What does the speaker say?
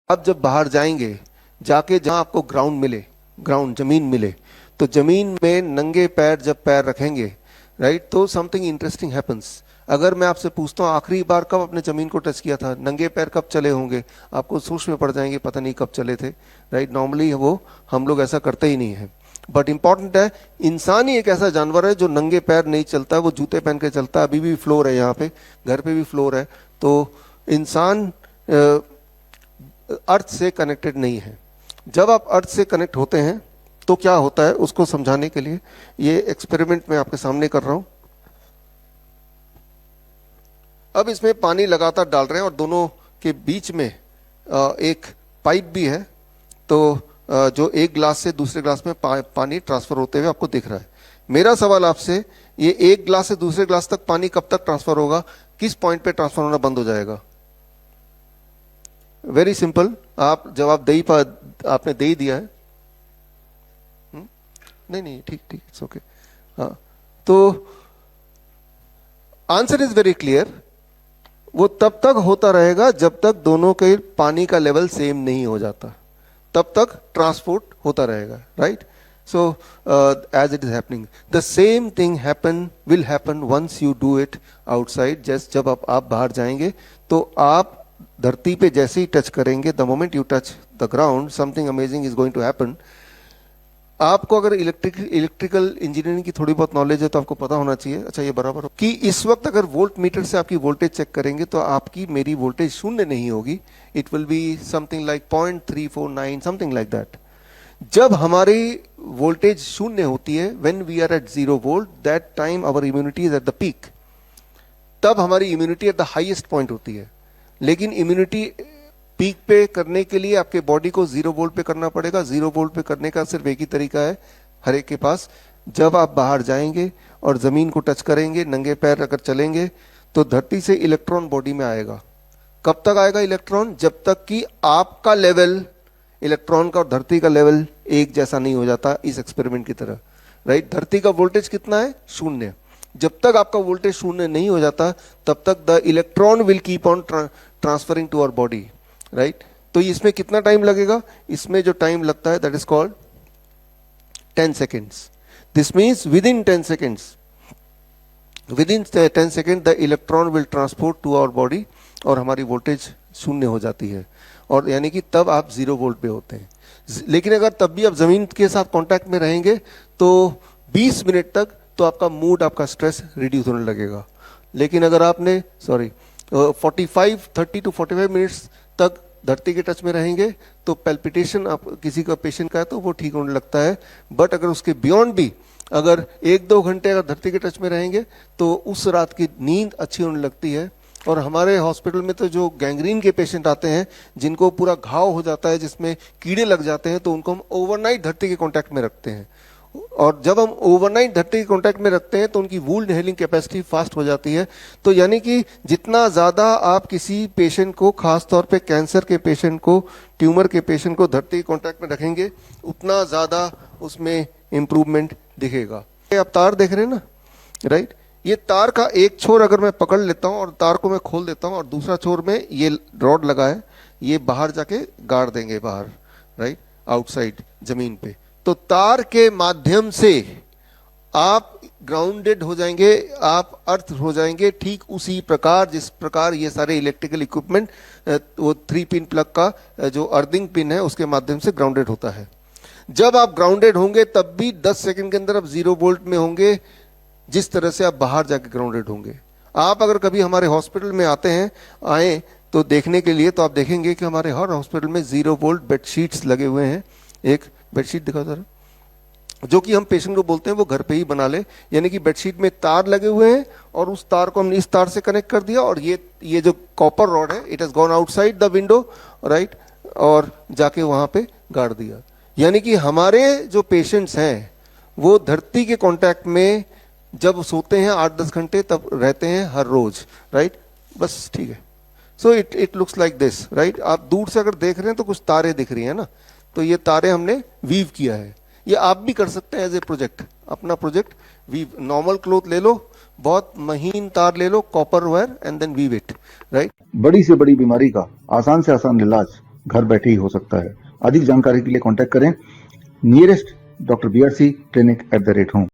आप जब बाहर जाएंगे, जाके जहां आपको ग्राउंड मिले, ग्राउंड जमीन मिले, तो जमीन में नंगे पैर जब पैर रखेंगे, राइट, तो समथिंग इंटरेस्टिंग हैपन्स। अगर मैं आपसे पूछता हूँ आखिरी बार कब अपने जमीन को टच किया था, नंगे पैर कब चले होंगे, आपको सोच में पड़ जाएंगे पता नहीं कब चले थे, राइट। नॉर्मली वो हम लोग ऐसा करते ही नहीं है। बट इंपॉर्टेंट है, इंसान ही एक ऐसा जानवर है जो नंगे पैर नहीं चलता, वो जूते पहन के चलता है। अभी भी फ्लोर है यहाँ पे, घर पे भी फ्लोर है। तो इंसान अर्थ से कनेक्टेड नहीं है। जब आप अर्थ से कनेक्ट होते हैं तो क्या होता है, उसको समझाने के लिए ये एक्सपेरिमेंट मैं आपके सामने कर रहा हूं। अब इसमें पानी लगातार डाल रहे हैं और दोनों के बीच में एक पाइप भी है। तो जो एक ग्लास से दूसरे ग्लास में पानी ट्रांसफर होते हुए आपको दिख रहा है। मेरा सवाल आपसे, ये एक ग्लास से दूसरे ग्लास तक पानी कब तक ट्रांसफर होगा, किस पॉइंट पे ट्रांसफर होना बंद हो जाएगा? वेरी सिंपल, आप जवाब आपने दे ही दिया है। नहीं नहीं, ठीक ठीक, इट्स ओके। हाँ, तो आंसर इज वेरी क्लियर। वो तब तक होता रहेगा जब तक दोनों के पानी का लेवल सेम नहीं हो जाता, तब तक ट्रांसपोर्ट होता रहेगा, right. So as it is happening, the same thing will happen once you do it outside. Just जब आप बाहर जाएंगे तो आप धरती पे जैसे ही टच करेंगे, the moment you touch the ground, something amazing is going to happen. आपको अगर इलेक्ट्रिकल इंजीनियरिंग की थोड़ी बहुत नॉलेज है तो आपको पता होना चाहिए, अच्छा ये बराबर हो कि इस वक्त अगर वोल्ट मीटर से आपकी वोल्टेज चेक करेंगे तो आपकी मेरी वोल्टेज शून्य नहीं होगी। It will be something like 0.349, something like that. जब हमारी वोल्टेज शून्य होती है, when we are at 0 volt, that time our immunity is at the peak. तब हमारी immunity at the highest point होती है। लेकिन इम्यूनिटी पीक पे करने के लिए आपके बॉडी को 0 वोल्ट पे करना पड़ेगा। 0 वोल्ट पे करने का सिर्फ एक ही तरीका है हर एक के पास, जब आप बाहर जाएंगे और जमीन को टच करेंगे, नंगे पैर अगर चलेंगे, तो धरती से इलेक्ट्रॉन बॉडी में आएगा। कब तक आएगा इलेक्ट्रॉन? जब तक कि आपका लेवल इलेक्ट्रॉन का और धरती का लेवल एक जैसा नहीं हो जाता, इस एक्सपेरिमेंट की तरह, राइट। धरती का वोल्टेज कितना है? 0। जब तक आपका वोल्टेज 0 नहीं हो जाता तब तक the electron will keep on transferring to our body, right. तो इसमें कितना टाइम लगेगा? इसमें जो टाइम लगता है that is called 10 seconds. This means within 10 seconds, within 10 second the electron will transport to our body और हमारी वोल्टेज 0 हो जाती है। और यानी कि तब आप 0 वोल्ट पे होते हैं। लेकिन अगर तब भी आप जमीन के साथ कांटेक्ट में रहेंगे तो 20 मिनट तक तो आपका मूड, आपका स्ट्रेस रिड्यूस होने लगेगा। लेकिन अगर आपने 30 to 45 मिनट्स तक धरती के टच में रहेंगे तो पैल्पिटेशन आप किसी का पेशेंट का है तो वो ठीक होने लगता है। बट अगर उसके बियॉन्ड भी अगर 1-2 घंटे अगर धरती के टच में रहेंगे तो उस रात की नींद अच्छी होने लगती है। और हमारे हॉस्पिटल में तो जो गैंग्रीन के पेशेंट आते हैं, जिनको पूरा घाव हो जाता है, जिसमें कीड़े लग जाते हैं, तो उनको हम ओवरनाइट धरती के कांटेक्ट में रखते हैं। और जब हम ओवरनाइट धरती के कांटेक्ट में रखते हैं तो उनकी वुंड हीलिंग कैपेसिटी फास्ट हो जाती है। तो यानी कि जितना ज़्यादा आप किसी पेशेंट को, खास तौर पे कैंसर के पेशेंट को, ट्यूमर के पेशेंट को धरती के कांटेक्ट में रखेंगे, उतना ज़्यादा उसमें इम्प्रूवमेंट दिखेगा। आप तार देख रहे हैं ना, राइट। ये तार का एक छोर अगर मैं पकड़ लेता हूँ और तार को मैं खोल देता हूँ और दूसरा छोर में ये रॉड लगा है, ये बाहर जाके गाड़ देंगे बाहर, राइट, आउटसाइड जमीन पे। तो तार के माध्यम से आप ग्राउंडेड हो जाएंगे, आप अर्थ हो जाएंगे, ठीक उसी प्रकार जिस प्रकार ये सारे इलेक्ट्रिकल इक्विपमेंट, वो 3 पिन प्लग का जो अर्थिंग पिन है उसके माध्यम से ग्राउंडेड होता है। जब आप ग्राउंडेड होंगे तब भी 10 सेकंड के अंदर आप 0 वोल्ट में होंगे, जिस तरह से आप बाहर जाके ग्राउंडेड होंगे। आप अगर कभी हमारे हॉस्पिटल में आए तो देखने के लिए, तो आप देखेंगे कि हमारे हर हॉस्पिटल में 0 वोल्ट बेडशीट्स लगे हुए हैं। एक बेडशीट दिखाओ जरा, जो कि हम पेशेंट को बोलते हैं वो घर पे ही बना ले। यानी कि बेडशीट में तार लगे हुए हैं और उस तार को हमने इस तार से कनेक्ट कर दिया और ये जो कॉपर रॉड है, it has gone outside the window, right, और जाके वहां पे गाड़ दिया। यानी कि हमारे जो पेशेंट्स हैं वो धरती के कांटेक्ट में जब सोते हैं 8-10 घंटे तब रहते हैं हर रोज, राइट। बस ठीक है। So it looks like this, right. आप दूर से अगर देख रहे हैं तो कुछ तारे दिख रही है ना, तो ये तारे हमने वीव किया है। ये आप भी कर सकते हैं एज ए प्रोजेक्ट, अपना प्रोजेक्ट वीव। नॉर्मल क्लोथ ले लो, बहुत महीन तार ले लो, copper wire, and then weave it, right. बड़ी से बड़ी बीमारी का आसान से आसान इलाज घर बैठे ही हो सकता है। अधिक जानकारी के लिए कॉन्टैक्ट करें नियरेस्ट डॉक्टर BRC clinic@home।